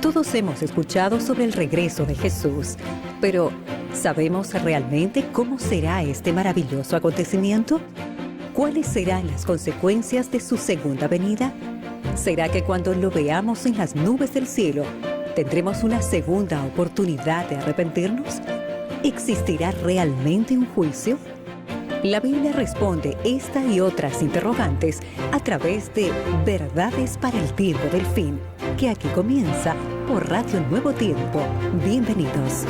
Todos hemos escuchado sobre el regreso de Jesús, pero ¿sabemos realmente cómo será este maravilloso acontecimiento? ¿Cuáles serán las consecuencias de su segunda venida? ¿Será que cuando lo veamos en las nubes del cielo, tendremos una segunda oportunidad de arrepentirnos? ¿Existirá realmente un juicio? La Biblia responde esta y otras interrogantes a través de Verdades para el Tiempo del Fin, que aquí comienza por Radio Nuevo Tiempo. Bienvenidos.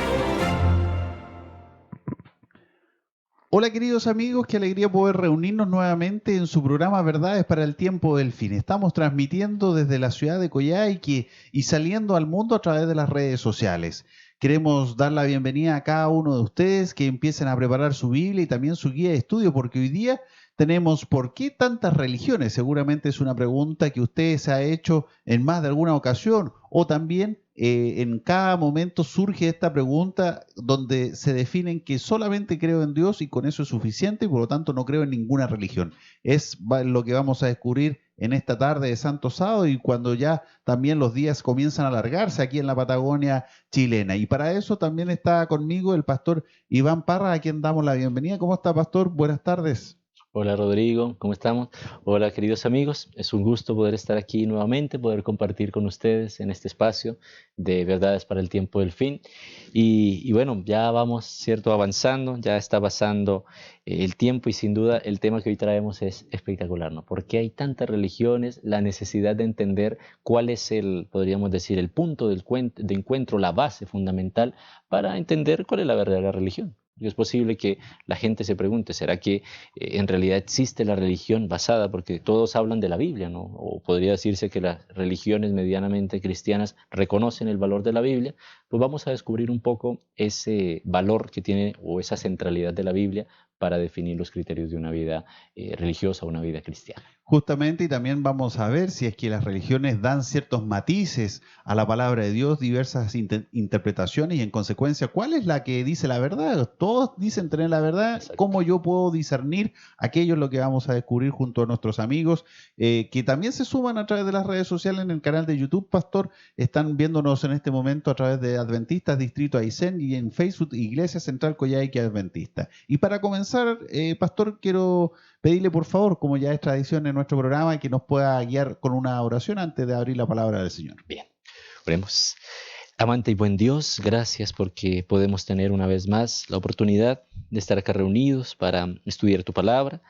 Hola queridos amigos, qué alegría poder reunirnos nuevamente en su programa Verdades para el Tiempo del Fin. Estamos transmitiendo desde la ciudad de Coyhaique y saliendo al mundo a través de las redes sociales. Queremos dar la bienvenida a cada uno de ustedes que empiecen a preparar su Biblia y también su guía de estudio, porque hoy día tenemos ¿por qué tantas religiones? Seguramente es una pregunta que usted se ha hecho en más de alguna ocasión o también en cada momento surge esta pregunta donde se definen que solamente creo en Dios y con eso es suficiente y por lo tanto no creo en ninguna religión. Es lo que vamos a descubrir en esta tarde de Santo Sábado y cuando ya también los días comienzan a alargarse aquí en la Patagonia chilena. Y para eso también está conmigo el pastor Iván Parra, a quien damos la bienvenida. ¿Cómo está, pastor? Buenas tardes. Hola Rodrigo, ¿cómo estamos? Hola queridos amigos, es un gusto poder estar aquí nuevamente, poder compartir con ustedes en este espacio de Verdades para el Tiempo del Fin. Y bueno, ya vamos, cierto, avanzando, ya está pasando el tiempo y sin duda el tema que hoy traemos es espectacular, ¿no? ¿Por qué hay tantas religiones? La necesidad de entender cuál es podríamos decir, el punto de encuentro, la base fundamental para entender cuál es la verdadera religión. Y es posible que la gente se pregunte, ¿será que en realidad existe la religión basada? Porque todos hablan de la Biblia, ¿no? O podría decirse que las religiones medianamente cristianas reconocen el valor de la Biblia. Pues vamos a descubrir un poco ese valor que tiene o esa centralidad de la Biblia para definir los criterios de una vida religiosa o una vida cristiana. Justamente, y también vamos a ver si es que las religiones dan ciertos matices a la palabra de Dios, diversas interpretaciones y en consecuencia, ¿cuál es la que dice la verdad? Todos dicen tener la verdad. Exacto. ¿Cómo yo puedo discernir? Aquello es lo que vamos a descubrir junto a nuestros amigos que también se suman a través de las redes sociales en el canal de YouTube, pastor. Están viéndonos en este momento a través de Adventistas Distrito Aysén y en Facebook Iglesia Central Coyhaique Adventista. Y para comenzar, pastor, quiero pedirle por favor, como ya es tradición en nuestro programa, que nos pueda guiar con una oración antes de abrir la palabra del Señor. Bien, oremos. Amante y buen Dios, gracias porque podemos tener una vez más la oportunidad de estar acá reunidos para estudiar tu palabra.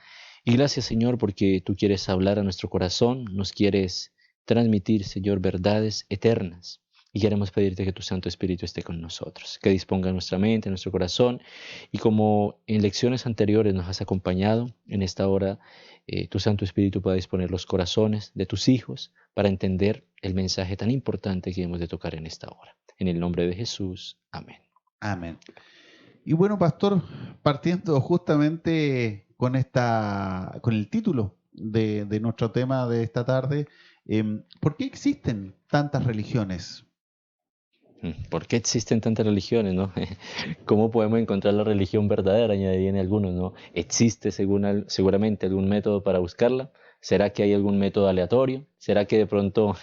Y gracias, Señor, porque tú quieres hablar a nuestro corazón, nos quieres transmitir, Señor, verdades eternas. Y queremos pedirte que tu Santo Espíritu esté con nosotros, que disponga nuestra mente, nuestro corazón. Y como en lecciones anteriores nos has acompañado, en esta hora tu Santo Espíritu pueda disponer los corazones de tus hijos para entender el mensaje tan importante que hemos de tocar en esta hora. En el nombre de Jesús. Amén. Amén. Y bueno, pastor, partiendo justamente con con el título de nuestro tema de esta tarde, ¿por qué existen tantas religiones? ¿Por qué existen tantas religiones, no? ¿Cómo podemos encontrar la religión verdadera? Añadirían algunos, ¿no? ¿Existe seguramente algún método para buscarla? ¿Será que hay algún método aleatorio? ¿Será que de pronto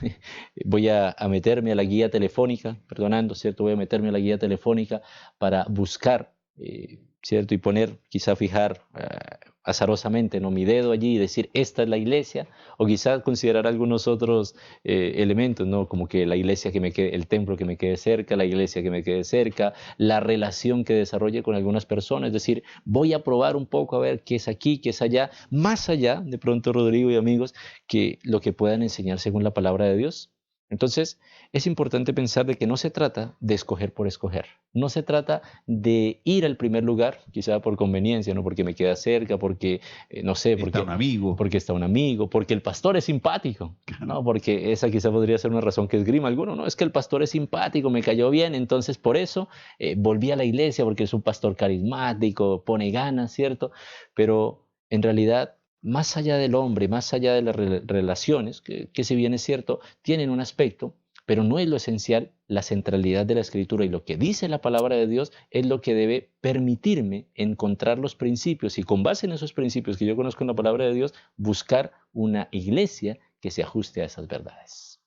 voy a meterme a la guía telefónica, perdonando, ¿cierto? Voy a meterme a la guía telefónica para buscar, ¿cierto? Y poner, quizá fijar azarosamente, ¿no? Mi dedo allí y decir, esta es la iglesia, o quizás considerar algunos otros elementos, ¿no? Como que la iglesia que me quede, el templo que me quede cerca, la iglesia que me quede cerca, la relación que desarrolle con algunas personas, es decir, voy a probar un poco a ver qué es aquí, qué es allá, más allá, de pronto, Rodrigo y amigos, que lo que puedan enseñar según la palabra de Dios. Entonces, es importante pensar de que no se trata de escoger por escoger. No se trata de ir al primer lugar, quizá por conveniencia, no porque me queda cerca, porque, no sé, Está un amigo. porque está un amigo, porque el pastor es simpático, ¿no? Porque esa quizá podría ser una razón que esgrima alguno, no, es que el pastor es simpático, me cayó bien, entonces por eso volví a la iglesia, porque es un pastor carismático, pone ganas, ¿cierto? Pero en realidad, más allá del hombre, más allá de las relaciones, que si bien es cierto, tienen un aspecto, pero no es lo esencial. La centralidad de la Escritura y lo que dice la palabra de Dios es lo que debe permitirme encontrar los principios y con base en esos principios que yo conozco en la palabra de Dios, buscar una iglesia que se ajuste a esas verdades.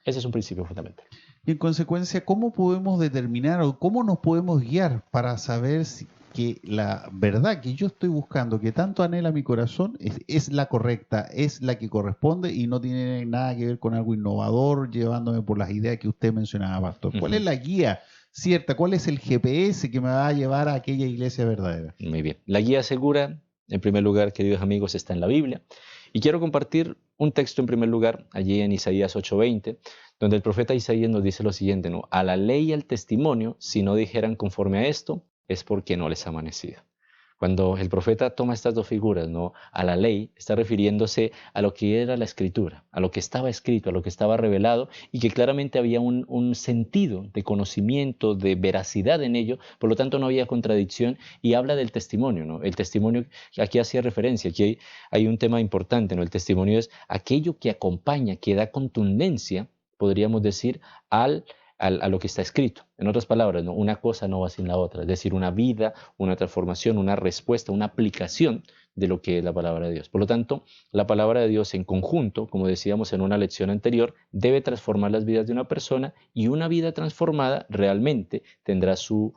Ese es un principio fundamental. Y en consecuencia, ¿cómo podemos determinar o cómo nos podemos guiar para saber que la verdad que yo estoy buscando, que tanto anhela mi corazón, es la correcta, es la que corresponde y no tiene nada que ver con algo innovador, llevándome por las ideas que usted mencionaba, Pastor? ¿Cuál es la guía cierta? ¿Cuál es el GPS que me va a llevar a aquella iglesia verdadera? Muy bien. La guía segura, en primer lugar, queridos amigos, está en la Biblia. Y quiero compartir un texto en primer lugar, allí en Isaías 8:20, donde el profeta Isaías nos dice lo siguiente, ¿no? A la ley y al testimonio, si no dijeran conforme a esto, es porque no les ha amanecido. Cuando el profeta toma estas dos figuras, ¿no? A la ley, está refiriéndose a lo que era la escritura, a lo que estaba escrito, a lo que estaba revelado y que claramente había un sentido de conocimiento, de veracidad en ello, por lo tanto no había contradicción, y habla del testimonio, ¿no? El testimonio, aquí hacía referencia, aquí hay un tema importante, ¿no? El testimonio es aquello que acompaña, que da contundencia, podríamos decir, a lo que está escrito. En otras palabras, ¿no? Una cosa no va sin la otra, es decir, una vida, una transformación, una respuesta, una aplicación de lo que es la palabra de Dios. Por lo tanto, la palabra de Dios en conjunto, como decíamos en una lección anterior, debe transformar las vidas de una persona, y una vida transformada realmente tendrá sus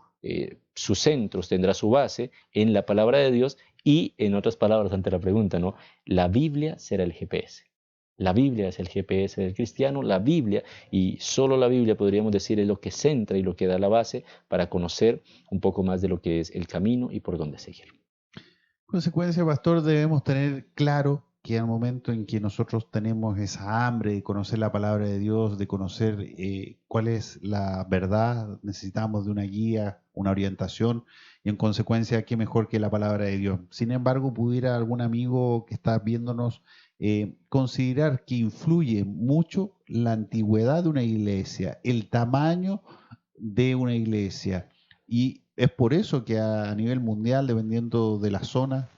centros, tendrá su base en la palabra de Dios, y en otras palabras, ante la pregunta, ¿no? La Biblia será el GPS. La Biblia es el GPS del cristiano, la Biblia, y solo la Biblia, podríamos decir, es lo que centra y lo que da la base para conocer un poco más de lo que es el camino y por dónde seguir. En consecuencia, pastor, debemos tener claro que al momento en que nosotros tenemos esa hambre de conocer la palabra de Dios, de conocer cuál es la verdad, necesitamos de una guía, una orientación, y en consecuencia, qué mejor que la palabra de Dios. Sin embargo, pudiera algún amigo que está viéndonos considerar que influye mucho la antigüedad de una iglesia, el tamaño de una iglesia, y es por eso que a nivel mundial, dependiendo de la zona,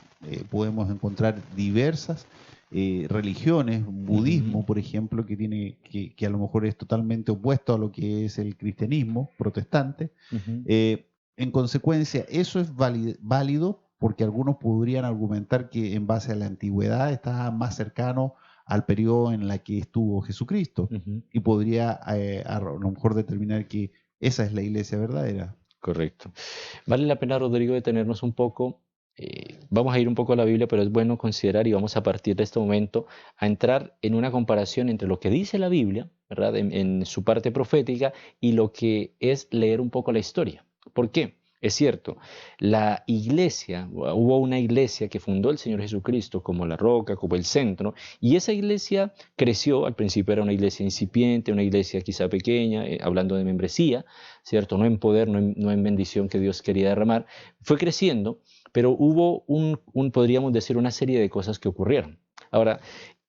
podemos encontrar diversas religiones, budismo, por ejemplo, que a lo mejor es totalmente opuesto a lo que es el cristianismo protestante. En consecuencia, eso es válido porque algunos podrían argumentar que en base a la antigüedad está más cercano al periodo en la que estuvo Jesucristo, y podría a lo mejor determinar que esa es la iglesia verdadera. Correcto. Vale la pena, Rodrigo, detenernos un poco. Vamos a ir un poco a la Biblia, pero es bueno considerar, y vamos a partir de este momento a entrar en una comparación entre lo que dice la Biblia, ¿verdad? En su parte profética, y lo que es leer un poco la historia. ¿Por qué? Es cierto, la iglesia, hubo una iglesia que fundó el Señor Jesucristo como la roca, como el centro, y esa iglesia creció. Al principio era una iglesia incipiente, una iglesia quizá pequeña, hablando de membresía, ¿cierto? No en poder, no en bendición que Dios quería derramar. Fue creciendo, pero hubo podríamos decir, una serie de cosas que ocurrieron. Ahora,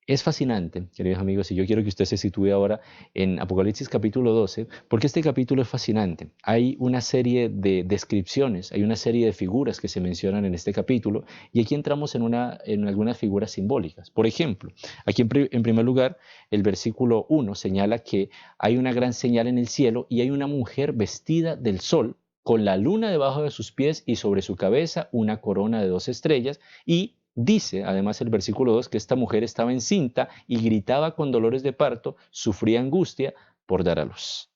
es fascinante, queridos amigos, y yo quiero que usted se sitúe ahora en Apocalipsis capítulo 12, porque este capítulo es fascinante. Hay una serie de descripciones, hay una serie de figuras que se mencionan en este capítulo, y aquí entramos en algunas figuras simbólicas. Por ejemplo, aquí en primer lugar, el versículo 1 señala que hay una gran señal en el cielo y hay una mujer vestida del sol, con la luna debajo de sus pies y sobre su cabeza una corona de 2 estrellas, y dice, además, el versículo 2, que esta mujer estaba encinta y gritaba con dolores de parto, sufría angustia por dar a luz.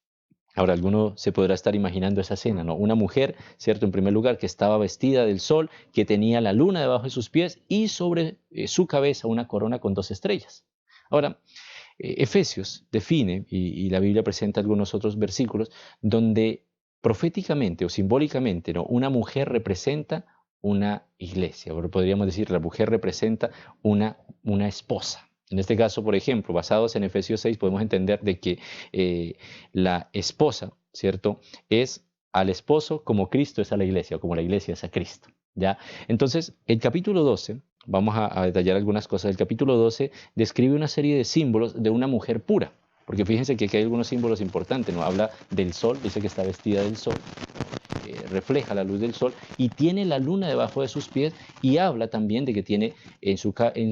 Ahora, alguno se podrá estar imaginando esa escena, ¿no? Una mujer, ¿cierto? En primer lugar, que estaba vestida del sol, que tenía la luna debajo de sus pies y sobre su cabeza una corona con 2 estrellas. Ahora, Efesios define, y la Biblia presenta algunos otros versículos, donde proféticamente o simbólicamente, ¿no? Una mujer representa una iglesia, o podríamos decir, la mujer representa una esposa. En este caso, por ejemplo, basados en Efesios 6, podemos entender de que la esposa, ¿cierto?, es al esposo como Cristo es a la iglesia, o como la iglesia es a Cristo, ¿ya? Entonces, el capítulo 12, vamos a detallar algunas cosas. El capítulo 12 describe una serie de símbolos de una mujer pura, porque fíjense que aquí hay algunos símbolos importantes, ¿no? Habla del sol, dice que está vestida del sol, refleja la luz del sol y tiene la luna debajo de sus pies, y habla también de que tiene en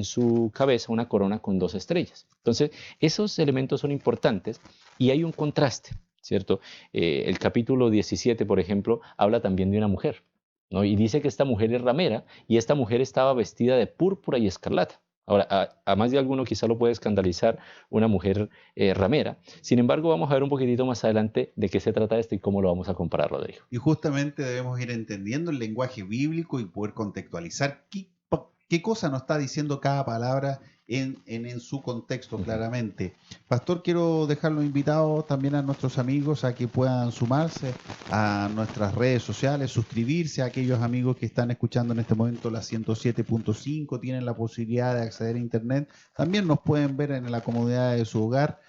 su cabeza una corona con 2 estrellas. Entonces, esos elementos son importantes y hay un contraste, ¿cierto? El capítulo 17, por ejemplo, habla también de una mujer, ¿no? Y dice que esta mujer es ramera y esta mujer estaba vestida de púrpura y escarlata. Ahora, a más de alguno quizá lo puede escandalizar una mujer ramera. Sin embargo, vamos a ver un poquitito más adelante de qué se trata esto y cómo lo vamos a comparar, Rodrigo. Y justamente debemos ir entendiendo el lenguaje bíblico y poder contextualizar qué cosa nos está diciendo cada palabra en su contexto claramente. Pastor, quiero dejarlo invitado también a nuestros amigos a que puedan sumarse a nuestras redes sociales, suscribirse a aquellos amigos que están escuchando en este momento la 107.5, tienen la posibilidad de acceder a internet. También nos pueden ver en la comodidad de su hogar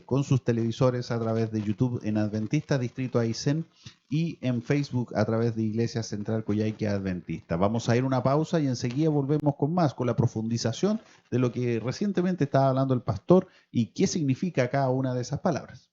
con sus televisores a través de YouTube en Adventista Distrito Aysén y en Facebook a través de Iglesia Central Coyhaique Adventista. Vamos a ir a una pausa y enseguida volvemos con más, con la profundización de lo que recientemente estaba hablando el pastor y qué significa cada una de esas palabras.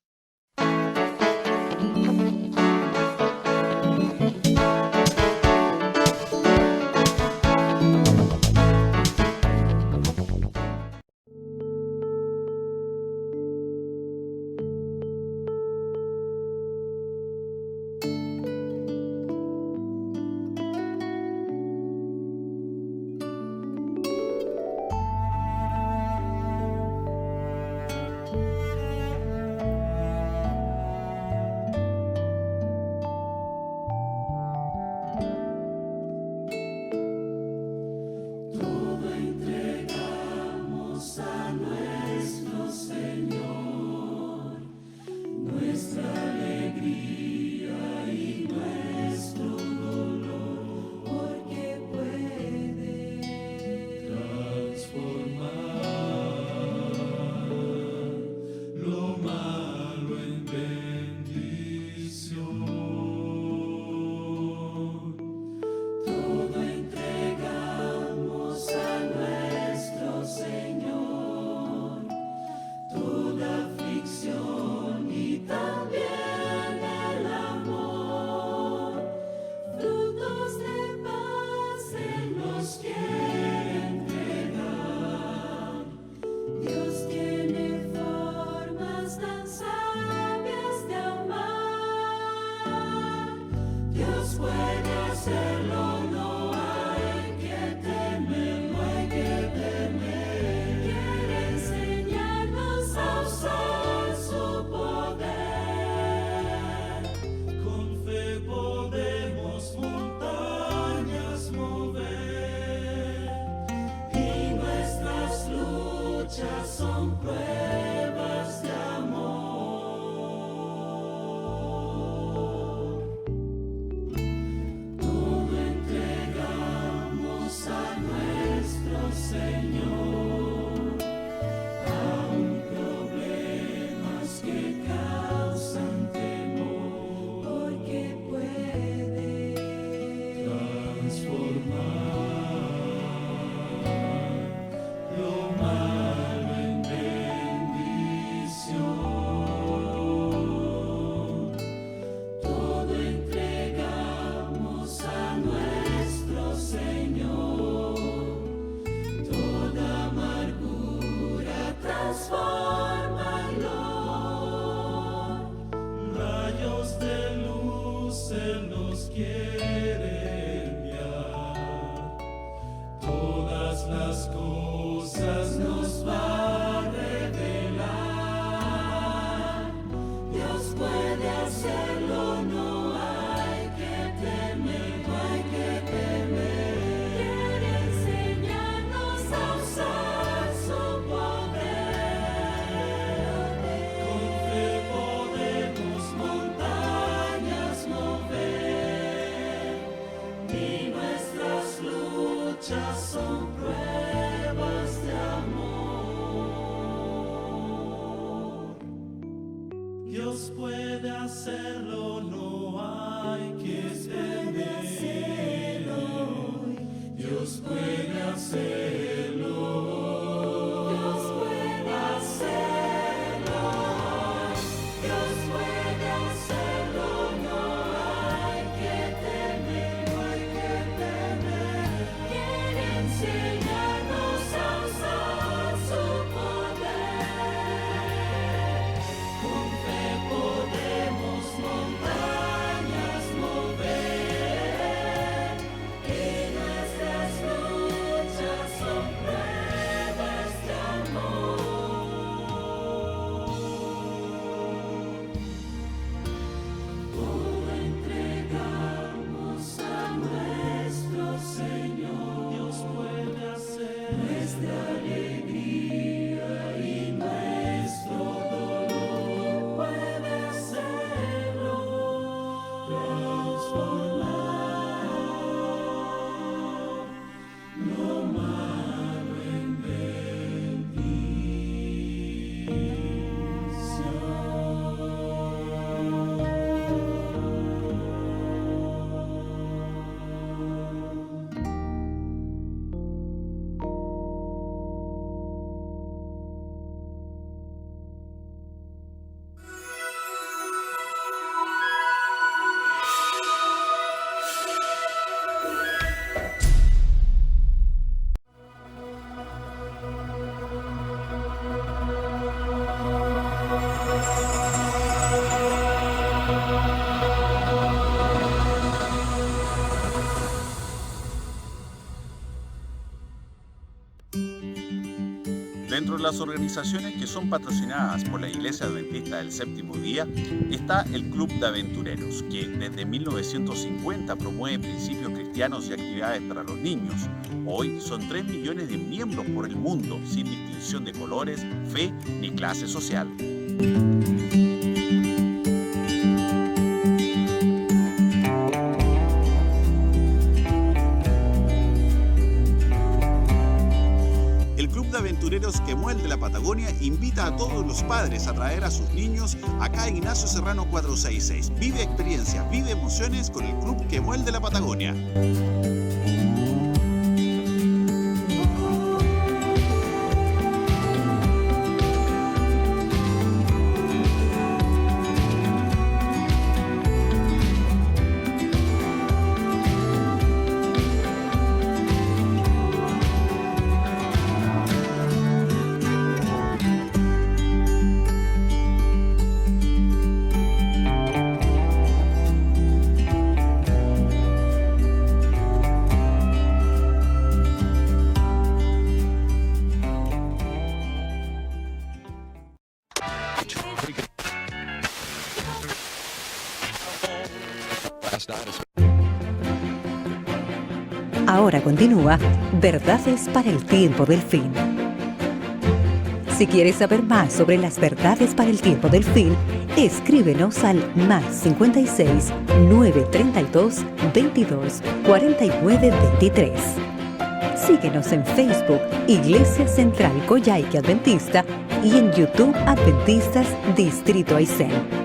Dios puede hacerlo, no hay que temer. Dios puede hacerlo. Dios puede hacerlo. Dios puede hacerlo, no hay que temer, no hay que temer. Quiere enseñarnos a usar su poder. Con fe podemos montañas mover. Dentro de las organizaciones que son patrocinadas por la Iglesia Adventista del Séptimo Día está el Club de Aventureros, que desde 1950 promueve principios cristianos y actividades para los niños. Hoy son 3 millones de miembros por el mundo, sin distinción de colores, fe ni clase social. El Club de Aventureros Quemuel de la Patagonia invita a todos los padres a traer a sus niños acá en Ignacio Serrano 466. Vive experiencias, vive emociones con el Club Quemuel de la Patagonia. Ahora continúa Verdades para el Tiempo del Fin. Si quieres saber más sobre las verdades para el tiempo del fin, escríbenos al +56 932 22 49 23. Síguenos en Facebook, Iglesia Central Coyhaique Adventista, y en YouTube Adventistas Distrito Aysén.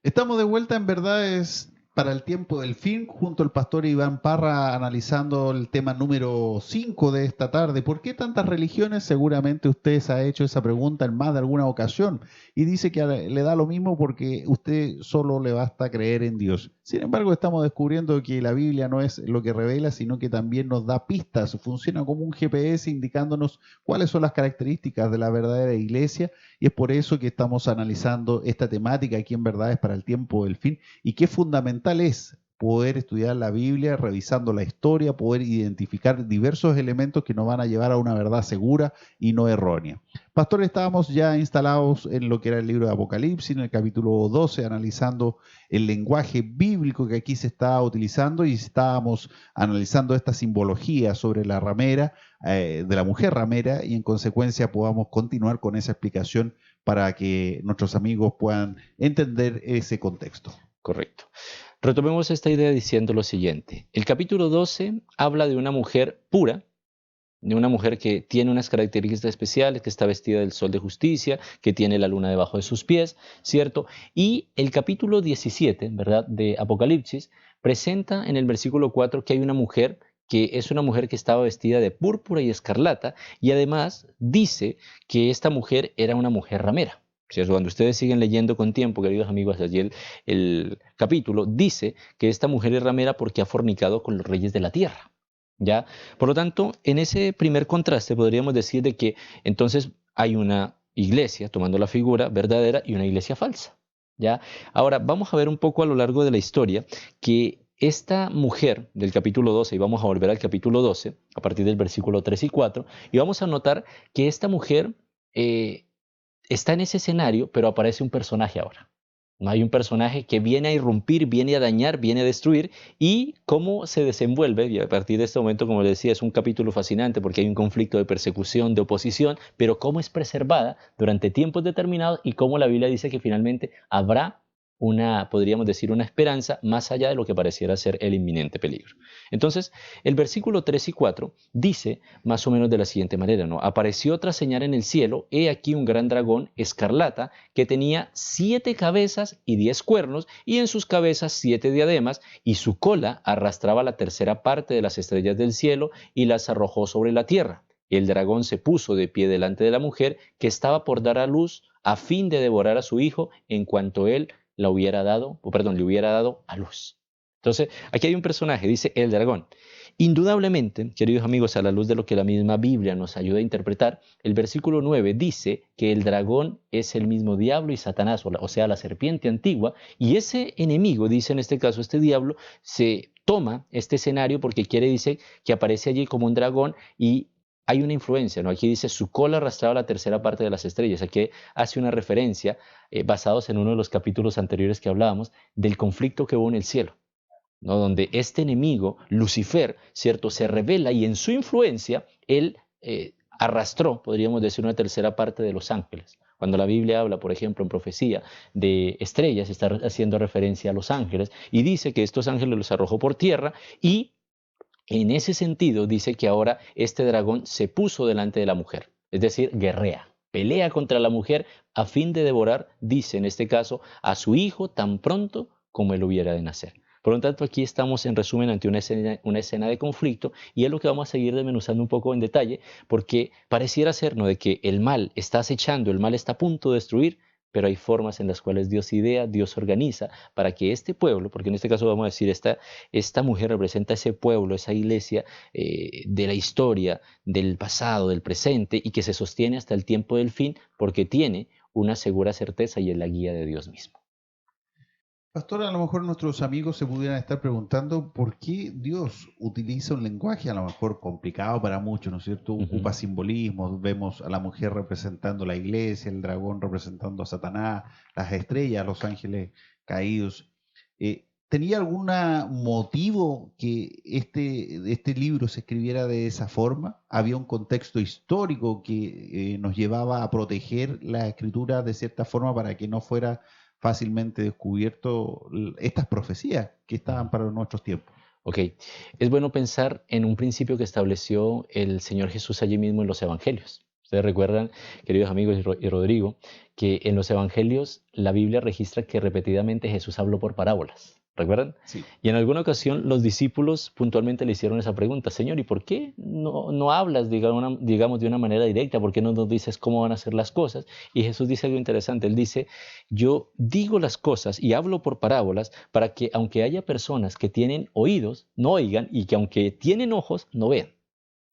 Estamos de vuelta en Verdades para el Tiempo del Fin, junto al pastor Iván Parra, analizando el tema número 5 de esta tarde. ¿Por qué tantas religiones? Seguramente usted se ha hecho esa pregunta en más de alguna ocasión y dice que le da lo mismo porque usted solo le basta creer en Dios. Sin embargo, estamos descubriendo que la Biblia no es lo que revela, sino que también nos da pistas. Funciona como un GPS indicándonos cuáles son las características de la verdadera iglesia, y es por eso que estamos analizando esta temática aquí en Verdades para el Tiempo del Fin, y qué fundamental es poder estudiar la Biblia, revisando la historia, poder identificar diversos elementos que nos van a llevar a una verdad segura y no errónea. Pastor, estábamos ya instalados en lo que era el libro de Apocalipsis, en el capítulo 12, analizando el lenguaje bíblico que aquí se está utilizando, y estábamos analizando esta simbología sobre la ramera, de la mujer ramera, y en consecuencia podamos continuar con esa explicación para que nuestros amigos puedan entender ese contexto. Correcto. Retomemos esta idea diciendo lo siguiente. El capítulo 12 habla de una mujer pura, de una mujer que tiene unas características especiales, que está vestida del sol de justicia, que tiene la luna debajo de sus pies, ¿cierto? Y el capítulo 17, ¿verdad?, de Apocalipsis, presenta en el versículo 4 que hay una mujer que es una mujer que estaba vestida de púrpura y escarlata, y además dice que esta mujer era una mujer ramera. ¿Cierto? Cuando ustedes siguen leyendo con tiempo, queridos amigos, allí el capítulo dice que esta mujer es ramera porque ha fornicado con los reyes de la tierra, ¿ya? Por lo tanto, en ese primer contraste podríamos decir de que entonces hay una iglesia, tomando la figura verdadera, y una iglesia falsa, ¿ya? Ahora, vamos a ver un poco a lo largo de la historia que esta mujer del capítulo 12, y vamos a volver al capítulo 12, a partir del versículo 3 y 4, y vamos a notar que esta mujer está en ese escenario, pero aparece un personaje ahora. No hay un personaje que viene a irrumpir, viene a dañar, viene a destruir, y cómo se desenvuelve, y a partir de este momento, como les decía, es un capítulo fascinante porque hay un conflicto de persecución, de oposición, pero cómo es preservada durante tiempos determinados y cómo la Biblia dice que finalmente habrá podríamos decir, una esperanza más allá de lo que pareciera ser el inminente peligro. Entonces, el versículo 3 y 4 dice más o menos de la siguiente manera, ¿no? Apareció otra señal en el cielo, he aquí un gran dragón escarlata que tenía 7 cabezas y 10 cuernos, y en sus cabezas 7 diademas, y su cola arrastraba la tercera parte de las estrellas del cielo y las arrojó sobre la tierra. El dragón se puso de pie delante de la mujer que estaba por dar a luz, a fin de devorar a su hijo en cuanto él le hubiera dado a luz. Entonces, aquí hay un personaje, dice el dragón. Indudablemente, queridos amigos, a la luz de lo que la misma Biblia nos ayuda a interpretar, el versículo 9 dice que el dragón es el mismo diablo y Satanás, o sea, la serpiente antigua, y ese enemigo, dice en este caso este diablo, se toma este escenario porque dice que aparece allí como un dragón y hay una influencia, ¿no? Aquí dice su cola arrastraba la tercera parte de las estrellas. Aquí hace una referencia, basados en uno de los capítulos anteriores que hablábamos, del conflicto que hubo en el cielo, ¿no? Donde este enemigo, Lucifer, ¿cierto?, se revela y en su influencia él arrastró, podríamos decir, una tercera parte de los ángeles. Cuando la Biblia habla, por ejemplo, en profecía de estrellas, está haciendo referencia a los ángeles y dice que estos ángeles los arrojó por tierra y en ese sentido dice que ahora este dragón se puso delante de la mujer, es decir, guerrea, pelea contra la mujer a fin de devorar, dice en este caso, a su hijo tan pronto como él hubiera de nacer. Por lo tanto, aquí estamos en resumen ante una escena de conflicto y es lo que vamos a seguir desmenuzando un poco en detalle porque pareciera ser, ¿no?, de que el mal está acechando, el mal está a punto de destruir, pero hay formas en las cuales Dios idea, Dios organiza para que este pueblo, porque en este caso vamos a decir, esta mujer representa ese pueblo, esa iglesia de la historia, del pasado, del presente y que se sostiene hasta el tiempo del fin porque tiene una segura certeza y es la guía de Dios mismo. Pastor, a lo mejor nuestros amigos se pudieran estar preguntando por qué Dios utiliza un lenguaje a lo mejor complicado para muchos, ¿no es cierto? Ocupa simbolismos, vemos a la mujer representando la iglesia, el dragón representando a Satanás, las estrellas, los ángeles caídos. ¿Tenía algún motivo que este libro se escribiera de esa forma? ¿Había un contexto histórico que nos llevaba a proteger la escritura de cierta forma para que no fuera fácilmente descubierto estas profecías que estaban para nuestros tiempos? Ok, es bueno pensar en un principio que estableció el Señor Jesús allí mismo en los Evangelios. Ustedes recuerdan, queridos amigos y Rodrigo, que en los Evangelios la Biblia registra que repetidamente Jesús habló por parábolas. ¿Recuerdan? Sí. Y en alguna ocasión los discípulos puntualmente le hicieron esa pregunta: Señor, ¿y por qué no hablas, digamos, de una manera directa? ¿Por qué no nos dices cómo van a ser las cosas? Y Jesús dice algo interesante. Él dice: yo digo las cosas y hablo por parábolas para que aunque haya personas que tienen oídos, no oigan, y que aunque tienen ojos, no vean.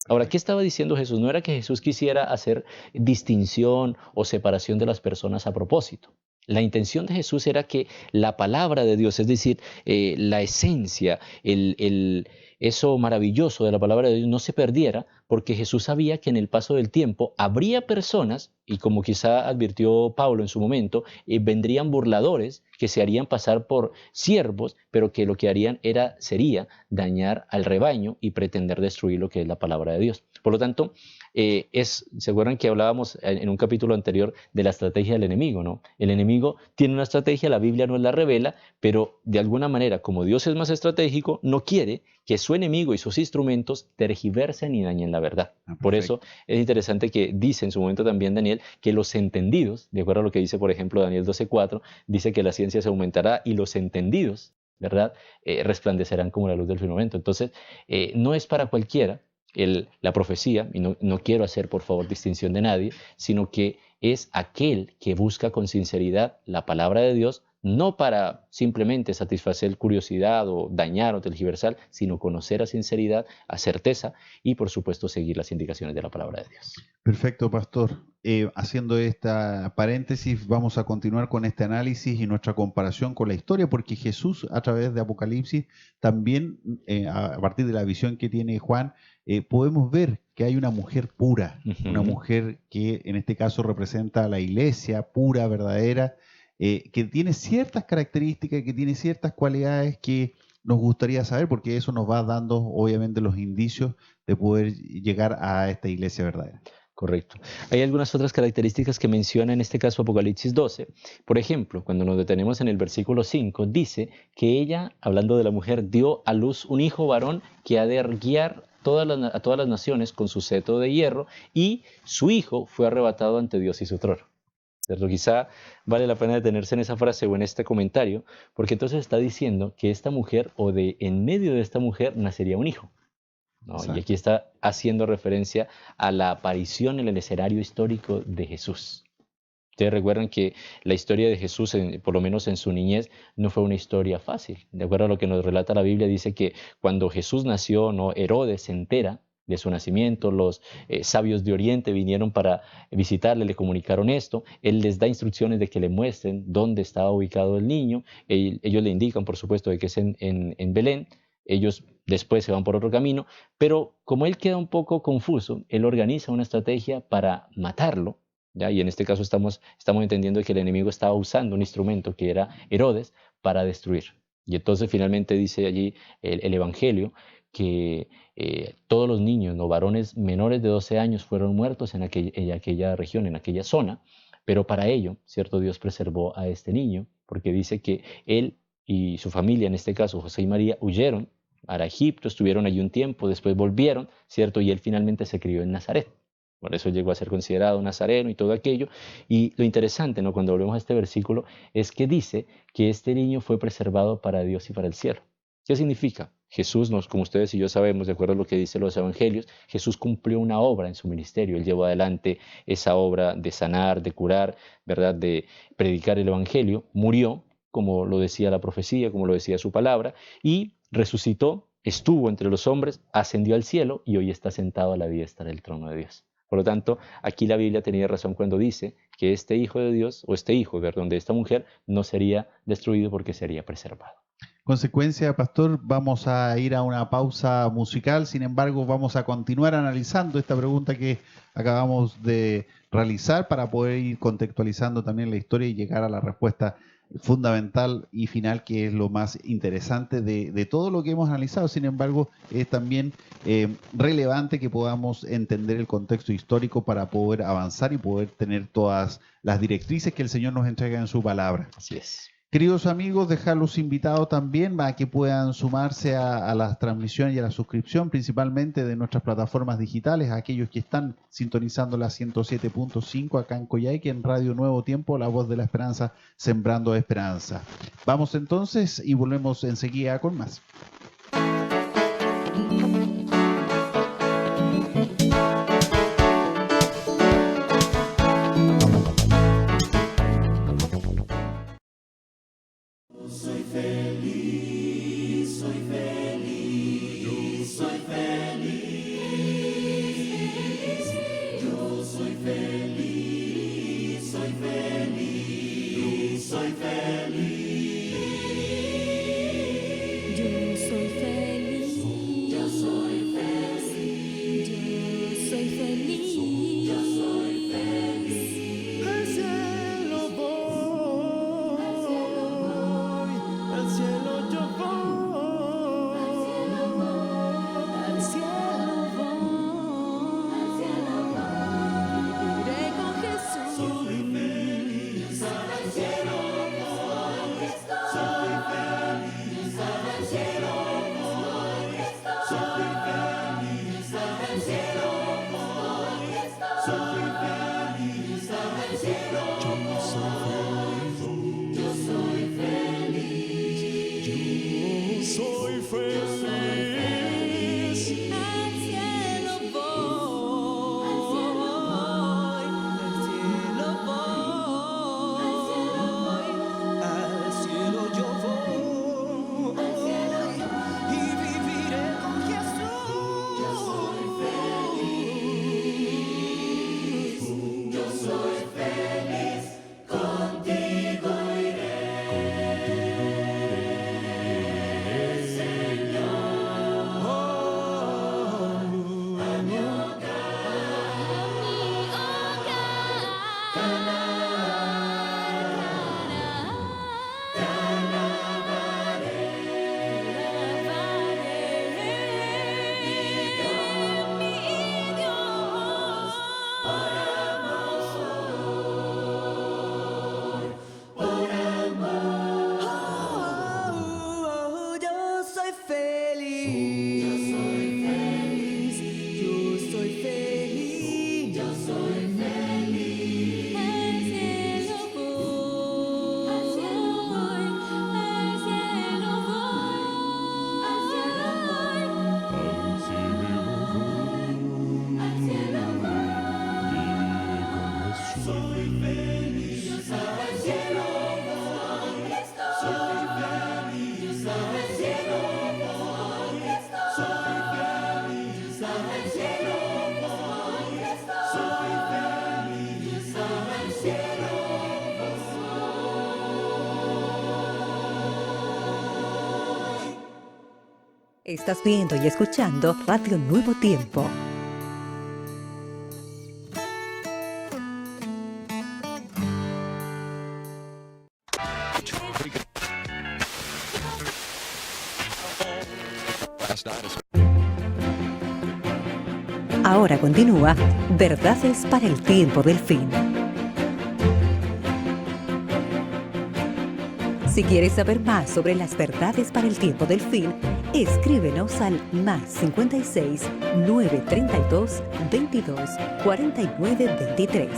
Ahora, ¿qué estaba diciendo Jesús? No era que Jesús quisiera hacer distinción o separación de las personas a propósito. La intención de Jesús era que la palabra de Dios, es decir, la esencia, eso maravilloso de la palabra de Dios no se perdiera, porque Jesús sabía que en el paso del tiempo habría personas, y como quizá advirtió Pablo en su momento, vendrían burladores que se harían pasar por siervos, pero que lo que harían sería dañar al rebaño y pretender destruir lo que es la palabra de Dios. Por lo tanto, ¿se acuerdan que hablábamos en un capítulo anterior de la estrategia del enemigo, ¿no? El enemigo tiene una estrategia, la Biblia nos la revela, pero de alguna manera, como Dios es más estratégico, no quiere que su enemigo y sus instrumentos tergiversen y dañen la verdad. Por eso es interesante que dice en su momento también Daniel que los entendidos, de acuerdo a lo que dice por ejemplo Daniel 12:4, dice que la ciencia se aumentará y los entendidos, ¿verdad?, resplandecerán como la luz del firmamento. Entonces, no es para cualquiera la profecía, y no quiero hacer por favor distinción de nadie, sino que es aquel que busca con sinceridad la palabra de Dios, no para simplemente satisfacer curiosidad o dañar o tergiversar, sino conocer a sinceridad, a certeza y por supuesto seguir las indicaciones de la palabra de Dios. Perfecto, pastor. Haciendo esta paréntesis, vamos a continuar con este análisis y nuestra comparación con la historia, porque Jesús a través de Apocalipsis también, a partir de la visión que tiene Juan, podemos ver que hay una mujer pura, una mujer que en este caso representa a la iglesia pura, verdadera, que tiene ciertas características, que tiene ciertas cualidades que nos gustaría saber, porque eso nos va dando obviamente los indicios de poder llegar a esta iglesia verdadera. Correcto. Hay algunas otras características que menciona en este caso Apocalipsis 12. Por ejemplo, cuando nos detenemos en el versículo 5, dice que ella, hablando de la mujer, dio a luz un hijo varón que ha de guiar a todas las naciones con su cetro de hierro, y su hijo fue arrebatado ante Dios y su trono. Pero quizá vale la pena detenerse en esa frase o en este comentario, porque entonces está diciendo que esta mujer, o en medio de esta mujer, nacería un hijo, ¿no? Y aquí está haciendo referencia a la aparición en el escenario histórico de Jesús. Ustedes recuerdan que la historia de Jesús, por lo menos en su niñez, no fue una historia fácil. De acuerdo a lo que nos relata la Biblia, dice que cuando Jesús nació, ¿no? Herodes se entera de su nacimiento, los sabios de Oriente vinieron para visitarle, le comunicaron esto, él les da instrucciones de que le muestren dónde estaba ubicado el niño, ellos le indican, por supuesto, de que es en Belén, ellos después se van por otro camino, pero como él queda un poco confuso, él organiza una estrategia para matarlo, ¿ya? Y en este caso estamos entendiendo que el enemigo estaba usando un instrumento que era Herodes para destruir. Y entonces finalmente dice allí el Evangelio que todos los niños, no varones menores de 12 años, fueron muertos en aquella región, en aquella zona, pero para ello, ¿cierto? Dios preservó a este niño, porque dice que él y su familia, en este caso José y María, huyeron a Egipto, estuvieron allí un tiempo, después volvieron, ¿cierto? Y él finalmente se crió en Nazaret. Por eso llegó a ser considerado nazareno y todo aquello. Y lo interesante, ¿no? Cuando volvemos a este versículo, es que dice que este niño fue preservado para Dios y para el cielo. ¿Qué significa? Jesús, como ustedes y yo sabemos, de acuerdo a lo que dicen los evangelios, Jesús cumplió una obra en su ministerio. Él llevó adelante esa obra de sanar, de curar, ¿verdad? De predicar el evangelio. Murió, como lo decía la profecía, como lo decía su palabra, y resucitó, estuvo entre los hombres, ascendió al cielo y hoy está sentado a la diestra del trono de Dios. Por lo tanto, aquí la Biblia tenía razón cuando dice que este hijo de Dios, o este hijo, perdón, de esta mujer, no sería destruido porque sería preservado. Consecuencia, pastor, vamos a ir a una pausa musical, sin embargo vamos a continuar analizando esta pregunta que acabamos de realizar para poder ir contextualizando también la historia y llegar a la respuesta fundamental y final, que es lo más interesante de todo lo que hemos analizado. Sin embargo, es también relevante que podamos entender el contexto histórico para poder avanzar y poder tener todas las directrices que el Señor nos entrega en su palabra. Así es. Queridos amigos, dejarlos invitados también a que puedan sumarse a la transmisión y a la suscripción, principalmente de nuestras plataformas digitales, a aquellos que están sintonizando la 107.5 acá en Coyhaique, en Radio Nuevo Tiempo, La Voz de la Esperanza, Sembrando Esperanza. Vamos entonces y volvemos enseguida con más. Estás viendo y escuchando Radio Nuevo Tiempo. Ahora continúa Verdades para el tiempo del fin. Si quieres saber más sobre las verdades para el tiempo del fin, escríbenos al +56 932 22 49 23.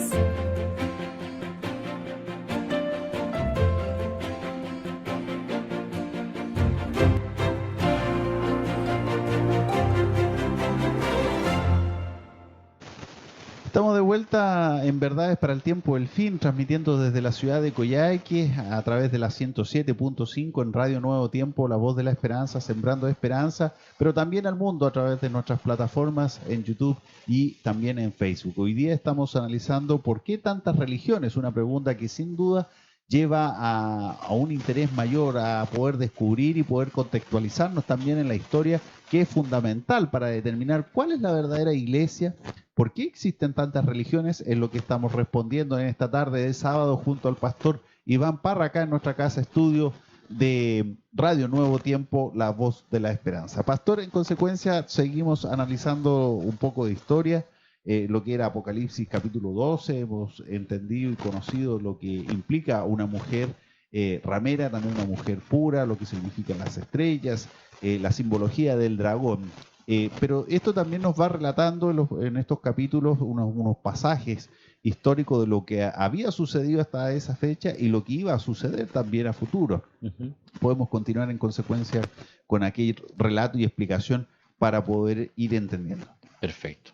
Estamos de vuelta en Verdades para el Tiempo del Fin, transmitiendo desde la ciudad de Coyhaique a través de la 107.5 en Radio Nuevo Tiempo, La Voz de la Esperanza, Sembrando Esperanza, pero también al mundo a través de nuestras plataformas en YouTube y también en Facebook. Hoy día estamos analizando por qué tantas religiones, una pregunta que sin duda lleva a un interés mayor, a poder descubrir y poder contextualizarnos también en la historia, que es fundamental para determinar cuál es la verdadera iglesia. ¿Por qué existen tantas religiones? Es lo que estamos respondiendo en esta tarde de sábado junto al pastor Iván Parra, acá en nuestra casa estudio de Radio Nuevo Tiempo, La Voz de la Esperanza. Pastor, en consecuencia, seguimos analizando un poco de historia, lo que era Apocalipsis capítulo 12, hemos entendido y conocido lo que implica una mujer ramera, también una mujer pura, lo que significan las estrellas, la simbología del dragón. Pero esto también nos va relatando en estos capítulos unos pasajes históricos de lo que había sucedido hasta esa fecha y lo que iba a suceder también a futuro. Podemos continuar en consecuencia con aquel relato y explicación para poder ir entendiendo. Perfecto.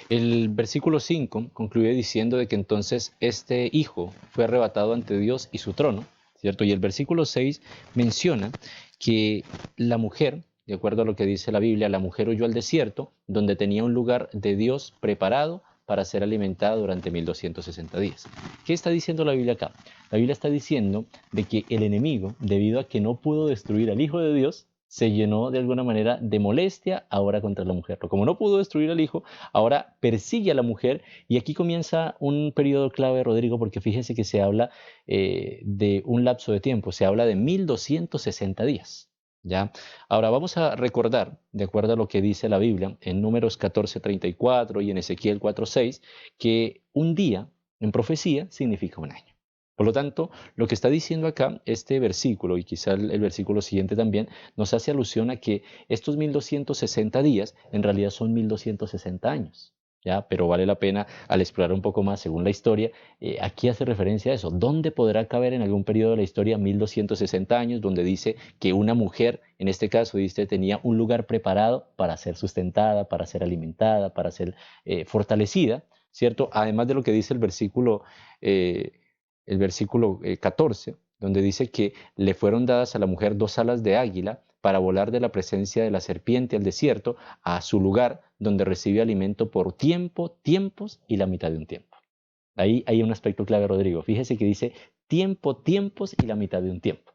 El versículo 5 concluye diciendo de que entonces este hijo fue arrebatado ante Dios y su trono, ¿cierto? Y el versículo 6 menciona que la mujer, de acuerdo a lo que dice la Biblia, la mujer huyó al desierto, donde tenía un lugar de Dios preparado para ser alimentada durante 1260 días. ¿Qué está diciendo la Biblia acá? La Biblia está diciendo de que el enemigo, debido a que no pudo destruir al Hijo de Dios, se llenó de alguna manera de molestia ahora contra la mujer. Pero como no pudo destruir al hijo, ahora persigue a la mujer, y aquí comienza un periodo clave, Rodrigo, porque fíjense que se habla de un lapso de tiempo, se habla de 1260 días. ¿Ya? Ahora vamos a recordar, de acuerdo a lo que dice la Biblia, en Números 14:34 y en Ezequiel 4:6, que un día en profecía significa un año. Por lo tanto, lo que está diciendo acá este versículo, y quizá el versículo siguiente también, nos hace alusión a que estos 1260 días en realidad son 1260 años. ¿Ya? Pero vale la pena, al explorar un poco más según la historia, aquí hace referencia a eso. ¿Dónde podrá caber en algún periodo de la historia 1260 años, donde dice que una mujer, en este caso, dice, tenía un lugar preparado para ser sustentada, para ser alimentada, para ser fortalecida, ¿cierto? Además de lo que dice el versículo 14, donde dice que le fueron dadas a la mujer 2 alas de águila para volar de la presencia de la serpiente al desierto a su lugar donde recibe alimento por tiempos y la mitad de un tiempo. Ahí hay un aspecto clave, Rodrigo. Fíjese que dice tiempos y la mitad de un tiempo.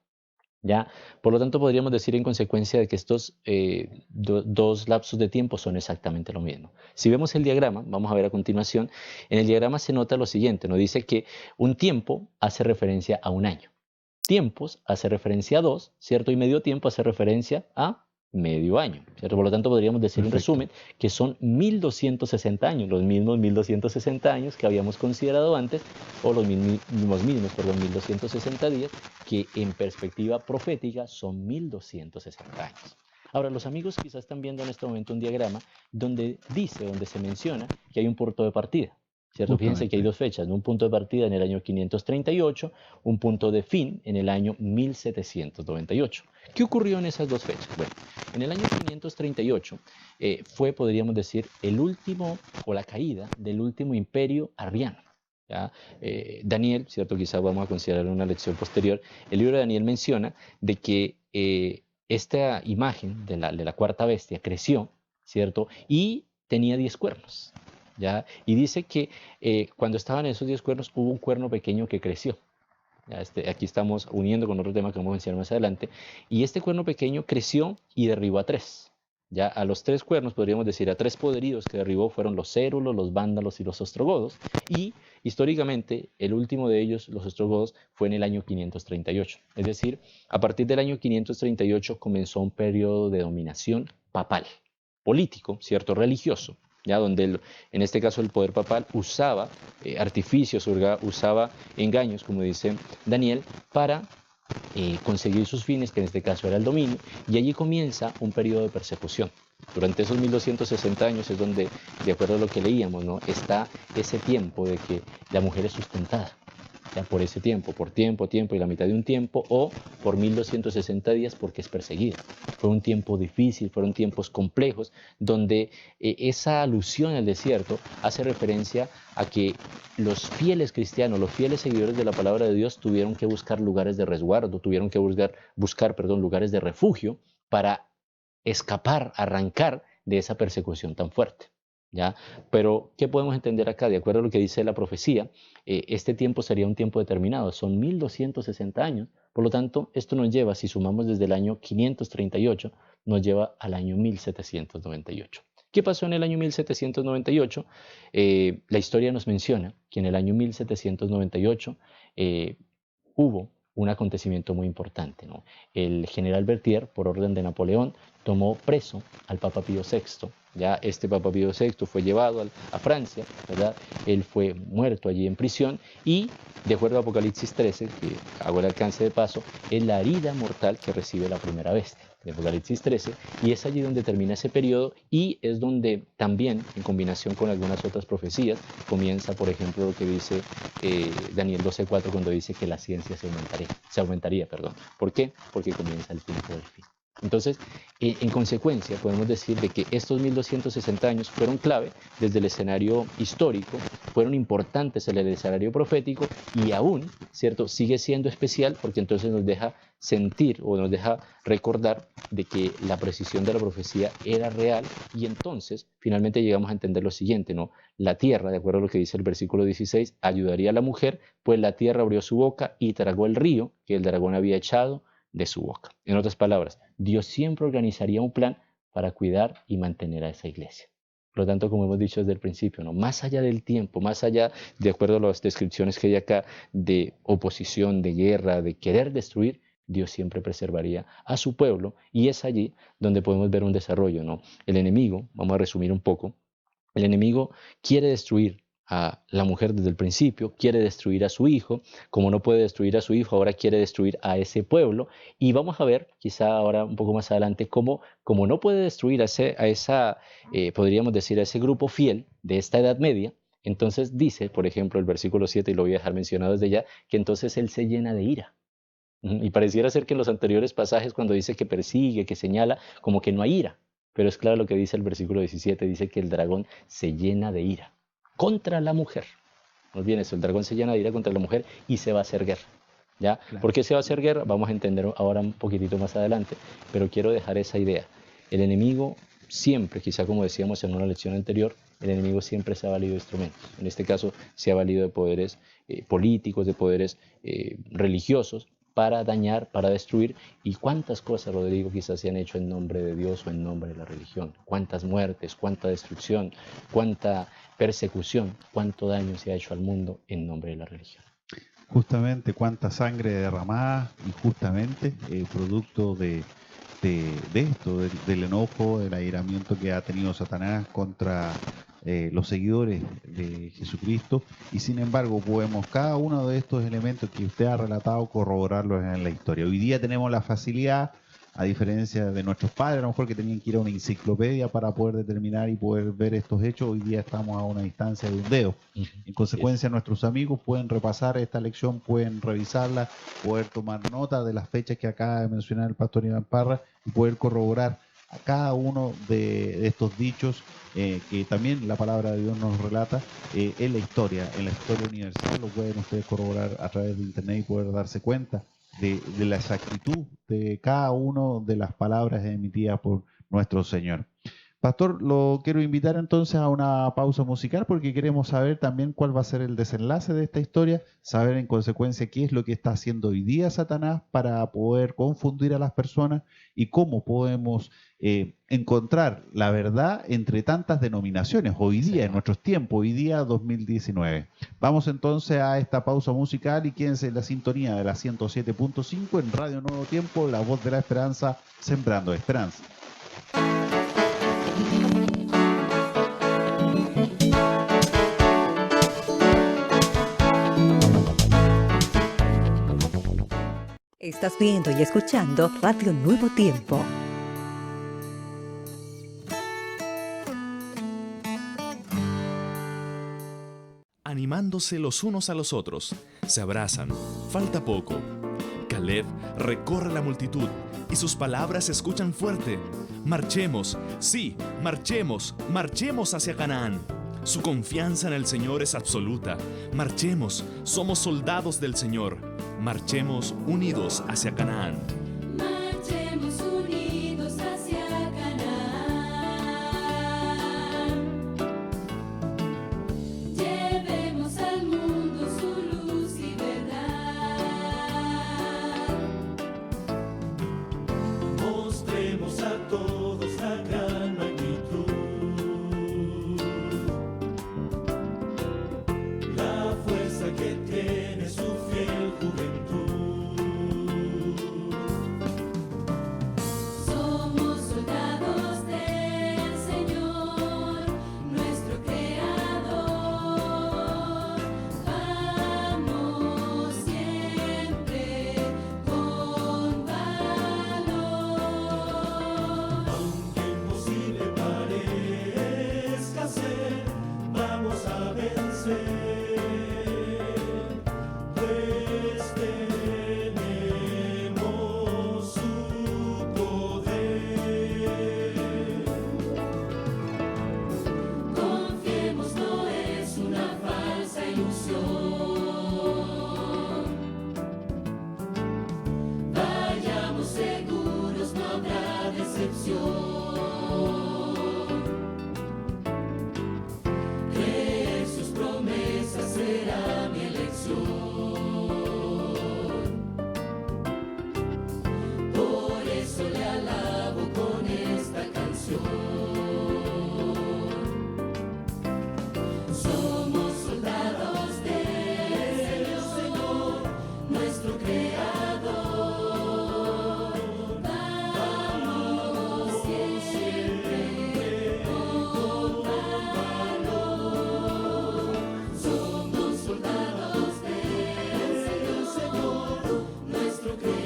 ¿Ya? Por lo tanto, podríamos decir en consecuencia de que estos dos lapsos de tiempo son exactamente lo mismo. Si vemos el diagrama, vamos a ver a continuación, en el diagrama se nota lo siguiente, nos dice que un tiempo hace referencia a un año, tiempos hace referencia a 2, ¿cierto? Y medio tiempo hace referencia a medio año, ¿cierto? Por lo tanto, podríamos decir en resumen que son 1260 años, los mismos 1260 años que habíamos considerado antes, o los mismos, 1260 días, que en perspectiva profética son 1260 años. Ahora, los amigos quizás están viendo en este momento un diagrama donde se menciona que hay un punto de partida, ¿cierto? Fíjense que hay dos fechas, ¿no? Un punto de partida en el año 538, un punto de fin en el año 1798. ¿Qué ocurrió en esas dos fechas? Bueno, en el año 538 fue, podríamos decir, el último, o la caída del último imperio arriano. ¿Ya? Daniel, ¿cierto? Quizás vamos a considerar una lección posterior. El libro de Daniel menciona de que esta imagen de la cuarta bestia creció, ¿cierto? Y tenía 10 cuernos. ¿Ya? Y dice que cuando estaban esos 10 cuernos hubo un cuerno pequeño que creció. ¿Ya? Aquí estamos uniendo con otro tema que vamos a mencionar más adelante. Y este cuerno pequeño creció y derribó a 3. Ya a los 3 cuernos, podríamos decir, a 3 poderíos que derribó fueron los cérulos, los vándalos y los ostrogodos. Y históricamente, el último de ellos, los ostrogodos, fue en el año 538. Es decir, a partir del año 538 comenzó un periodo de dominación papal, político, ¿cierto? Religioso, ya donde en este caso el poder papal usaba artificios, usaba engaños, como dice Daniel, para conseguir sus fines, que en este caso era el dominio, y allí comienza un periodo de persecución. Durante esos 1260 años es donde, de acuerdo a lo que leíamos, ¿no?, está ese tiempo de que la mujer es sustentada, ya por ese tiempo, por tiempo y la mitad de un tiempo, o por 1260 días porque es perseguida. Fue un tiempo difícil, fueron tiempos complejos, donde esa alusión al desierto hace referencia a que los fieles cristianos, los fieles seguidores de la palabra de Dios tuvieron que buscar lugares de resguardo, tuvieron que buscar lugares de refugio para escapar, arrancar de esa persecución tan fuerte. ¿Ya? Pero, ¿qué podemos entender acá? De acuerdo a lo que dice la profecía, este tiempo sería un tiempo determinado, son 1260 años, por lo tanto, esto nos lleva, si sumamos desde el año 538, nos lleva al año 1798. ¿Qué pasó en el año 1798? La historia nos menciona que en el año 1798 hubo un acontecimiento muy importante, ¿no? El general Berthier, por orden de Napoleón, tomó preso al Papa Pío VI. Ya este Papa Pío VI fue llevado a Francia, ¿verdad? Él fue muerto allí en prisión y, de acuerdo a Apocalipsis 13, que hago el alcance de paso, es la herida mortal que recibe la primera bestia, de Apocalipsis 13, y es allí donde termina ese periodo y es donde también, en combinación con algunas otras profecías, comienza, por ejemplo, lo que dice Daniel 12:4 cuando dice que la ciencia se aumentaría. ¿Por qué? Porque comienza el tiempo del fin. Entonces, en consecuencia, podemos decir de que estos 1260 años fueron clave desde el escenario histórico, fueron importantes en el escenario profético y aún, ¿cierto?, sigue siendo especial porque entonces nos deja sentir o nos deja recordar de que la precisión de la profecía era real y entonces finalmente llegamos a entender lo siguiente, ¿no? La tierra, de acuerdo a lo que dice el versículo 16, ayudaría a la mujer, pues la tierra abrió su boca y tragó el río que el dragón había echado de su boca. En otras palabras, Dios siempre organizaría un plan para cuidar y mantener a esa iglesia. Por lo tanto, como hemos dicho desde el principio, ¿no?, más allá del tiempo, más allá, de acuerdo a las descripciones que hay acá, de oposición, de guerra, de querer destruir, Dios siempre preservaría a su pueblo y es allí donde podemos ver un desarrollo, ¿no? El enemigo, vamos a resumir un poco, el enemigo quiere destruir a la mujer desde el principio, quiere destruir a su hijo, como no puede destruir a su hijo, ahora quiere destruir a ese pueblo, y vamos a ver, quizá ahora un poco más adelante, cómo como no puede destruir podríamos decir, a ese grupo fiel de esta Edad Media, entonces dice, por ejemplo, el versículo 7, y lo voy a dejar mencionado desde ya, que entonces él se llena de ira. Y pareciera ser que en los anteriores pasajes, cuando dice que persigue, que señala, como que no hay ira, pero es claro lo que dice el versículo 17, dice que el dragón se llena de ira contra la mujer. No olviden eso, el dragón se llena de ira contra la mujer y se va a hacer guerra. ¿Ya? Claro. ¿Por qué se va a hacer guerra? Vamos a entender ahora un poquitito más adelante, pero quiero dejar esa idea. El enemigo siempre, quizá como decíamos en una lección anterior, el enemigo siempre se ha valido de instrumentos. En este caso se ha valido de poderes políticos, de poderes religiosos, para dañar, para destruir. Y cuántas cosas, Rodrigo, quizás se han hecho en nombre de Dios o en nombre de la religión. Cuántas muertes, cuánta destrucción, cuánta persecución, cuánto daño se ha hecho al mundo en nombre de la religión. Justamente cuánta sangre derramada y justamente producto de esto, del enojo, del airamiento que ha tenido Satanás contra los seguidores de Jesucristo, y sin embargo podemos cada uno de estos elementos que usted ha relatado corroborarlos en la historia. Hoy día tenemos la facilidad, a diferencia de nuestros padres, a lo mejor que tenían que ir a una enciclopedia para poder determinar y poder ver estos hechos, hoy día estamos a una distancia de un dedo. En consecuencia, nuestros amigos pueden repasar esta lección, pueden revisarla, poder tomar nota de las fechas que acaba de mencionar el pastor Iván Parra y poder corroborar a cada uno de estos dichos que también la palabra de Dios nos relata en la historia universal. Lo pueden ustedes corroborar a través de internet y poder darse cuenta de la exactitud de cada una de las palabras emitidas por nuestro Señor. Pastor, lo quiero invitar entonces a una pausa musical porque queremos saber también cuál va a ser el desenlace de esta historia, saber en consecuencia qué es lo que está haciendo hoy día Satanás para poder confundir a las personas y cómo podemos encontrar la verdad entre tantas denominaciones hoy día, en nuestros tiempos, hoy día 2019. Vamos entonces a esta pausa musical y quédense en la sintonía de la 107.5 en Radio Nuevo Tiempo, la voz de la esperanza, sembrando esperanza. Estás viendo y escuchando Radio Nuevo Tiempo. Animándose los unos a los otros, se abrazan, falta poco. Caleb recorre la multitud y sus palabras se escuchan fuerte. Marchemos, sí, marchemos, marchemos hacia Canaán. Su confianza en el Señor es absoluta. Marchemos, somos soldados del Señor. Marchemos unidos hacia Canaán. Marchemos unidos hacia Canaán. Llevemos al mundo su luz y verdad. Mostremos a todos la gran magnitud, la fuerza que tiene su fiel juventud. Somos soldados del Señor, nuestro Creador. Vamos siempre con valor. Aunque imposible parezca ser, vamos a vencer, pues tenemos su poder. Confiemos, no es una falsa ilusión. Vayamos seguros, no habrá decepción. Creer sus promesas será mi elección. Por eso le alabo con esta canción. Somos soldados del Señor, nuestro Creador. Vamos siempre con valor. Somos soldados del Señor, nuestro Creador.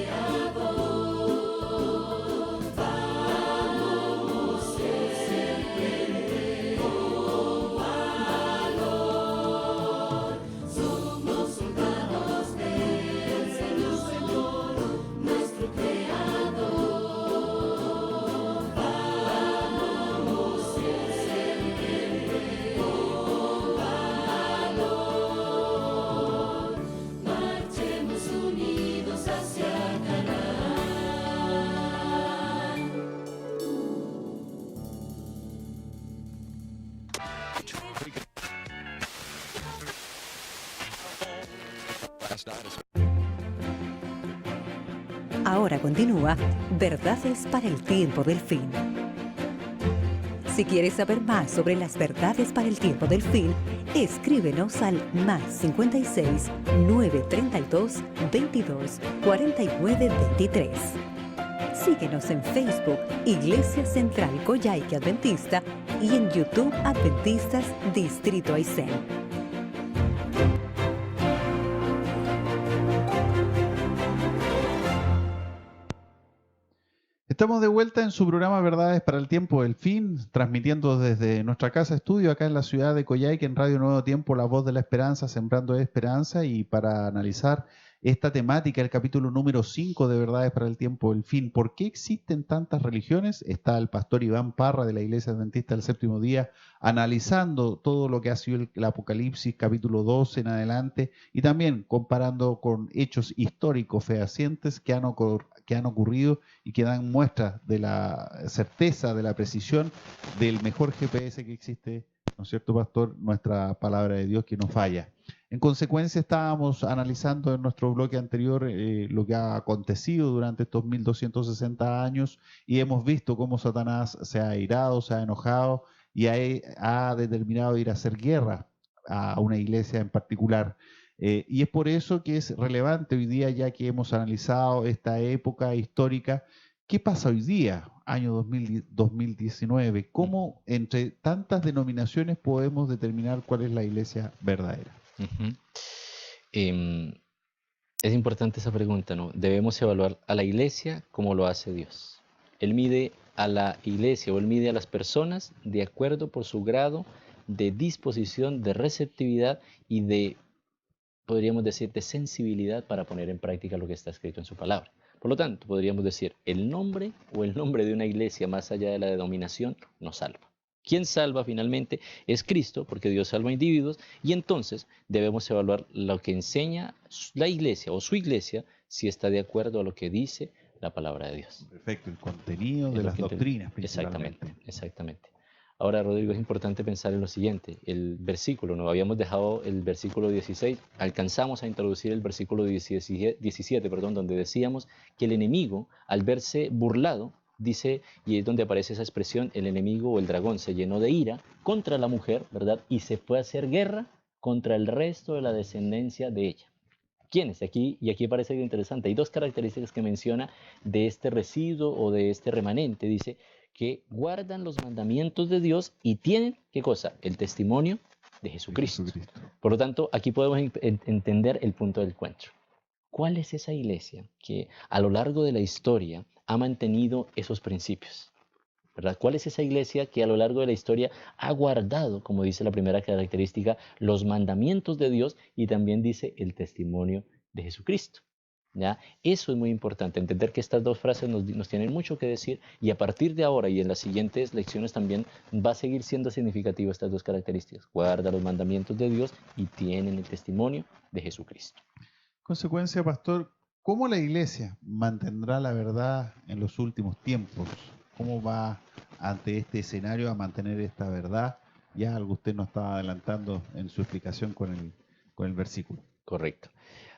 Vamos siempre con valor. Somos soldados del Señor, nuestro Creador. Vamos siempre con valor. Marchemos unidos hacia Canaán. Ahora continúa Verdades para el Tiempo del Fin. Si quieres saber más sobre las verdades para el tiempo del fin, escríbenos al +56 932 22 49 23. Síguenos en Facebook, Iglesia Central Coyhaique Adventista, y en YouTube Adventistas Distrito Aysén. Estamos de vuelta en su programa Verdades para el Tiempo del Fin, transmitiendo desde nuestra casa estudio acá en la ciudad de Coyhaique en Radio Nuevo Tiempo, la voz de la esperanza, sembrando esperanza, y para analizar esta temática, el capítulo número 5 de Verdades para el Tiempo del Fin. ¿Por qué existen tantas religiones? Está el pastor Iván Parra de la Iglesia Adventista del Séptimo Día analizando todo lo que ha sido el Apocalipsis capítulo 12 en adelante, y también comparando con hechos históricos fehacientes que que han ocurrido y que dan muestra de la certeza, de la precisión del mejor GPS que existe, ¿no es cierto, pastor? Nuestra palabra de Dios que no falla. En consecuencia, estábamos analizando en nuestro bloque anterior lo que ha acontecido durante estos 1260 años y hemos visto cómo Satanás se ha airado, se ha enojado y ha determinado ir a hacer guerra a una iglesia en particular. Y es por eso que es relevante hoy día, ya que hemos analizado esta época histórica. ¿Qué pasa hoy día, año 2019? ¿Cómo entre tantas denominaciones podemos determinar cuál es la iglesia verdadera? Ujú. Es importante esa pregunta, ¿no? Debemos evaluar a la iglesia como lo hace Dios. Él mide a la iglesia o él mide a las personas de acuerdo por su grado de disposición, de receptividad y de, podríamos decir, de sensibilidad para poner en práctica lo que está escrito en su palabra. Por lo tanto, podríamos decir, el nombre o el nombre de una iglesia más allá de la denominación nos salva. Quien salva finalmente es Cristo, porque Dios salva a individuos, y entonces debemos evaluar lo que enseña la iglesia o su iglesia, si está de acuerdo a lo que dice la palabra de Dios. Perfecto, el contenido Es de lo las que doctrinas principalmente. Exactamente, exactamente. Ahora, Rodrigo, es importante pensar en lo siguiente, el versículo, ¿no? Habíamos dejado el versículo 16, alcanzamos a introducir el versículo 17, donde decíamos que el enemigo, al verse burlado, dice, y es donde aparece esa expresión, el enemigo o el dragón se llenó de ira contra la mujer, ¿verdad? Y se fue a hacer guerra contra el resto de la descendencia de ella. ¿Quiénes? Y aquí parece interesante. Hay dos características que menciona de este residuo o de este remanente. Dice que guardan los mandamientos de Dios y tienen, ¿qué cosa? El testimonio de Jesucristo. Por lo tanto, aquí podemos entender el punto del encuentro. ¿Cuál es esa iglesia que a lo largo de la historia ha mantenido esos principios? ¿Verdad? ¿Cuál es esa iglesia que a lo largo de la historia ha guardado, como dice la primera característica, los mandamientos de Dios y también dice el testimonio de Jesucristo? ¿Ya? Eso es muy importante, entender que estas dos frases nos tienen mucho que decir y a partir de ahora y en las siguientes lecciones también va a seguir siendo significativo estas dos características. Guarda los mandamientos de Dios y tienen el testimonio de Jesucristo. Consecuencia, pastor, ¿cómo la iglesia mantendrá la verdad en los últimos tiempos? ¿Cómo va ante este escenario a mantener esta verdad? Ya algo usted nos estaba adelantando en su explicación con el versículo. Correcto.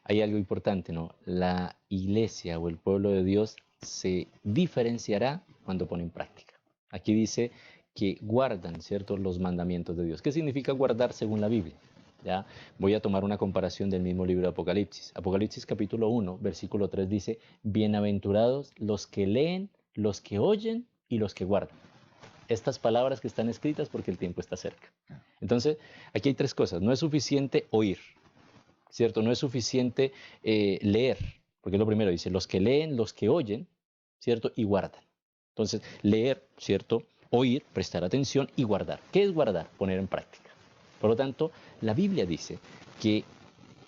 Hay algo importante, ¿no? La iglesia o el pueblo de Dios se diferenciará cuando pone en práctica. Aquí dice que guardan, ¿cierto?, los mandamientos de Dios. ¿Qué significa guardar según la Biblia? ¿Ya? Voy a tomar una comparación del mismo libro de Apocalipsis. Apocalipsis capítulo 1, versículo 3 dice, bienaventurados los que leen, los que oyen y los que guardan estas palabras que están escritas porque el tiempo está cerca. Entonces, aquí hay tres cosas. No es suficiente oír, ¿cierto? No es suficiente leer, porque es lo primero, dice, los que leen, los que oyen, ¿cierto? Y guardan. Entonces, leer, ¿cierto? Oír, prestar atención y guardar. ¿Qué es guardar? Poner en práctica. Por lo tanto, la Biblia dice que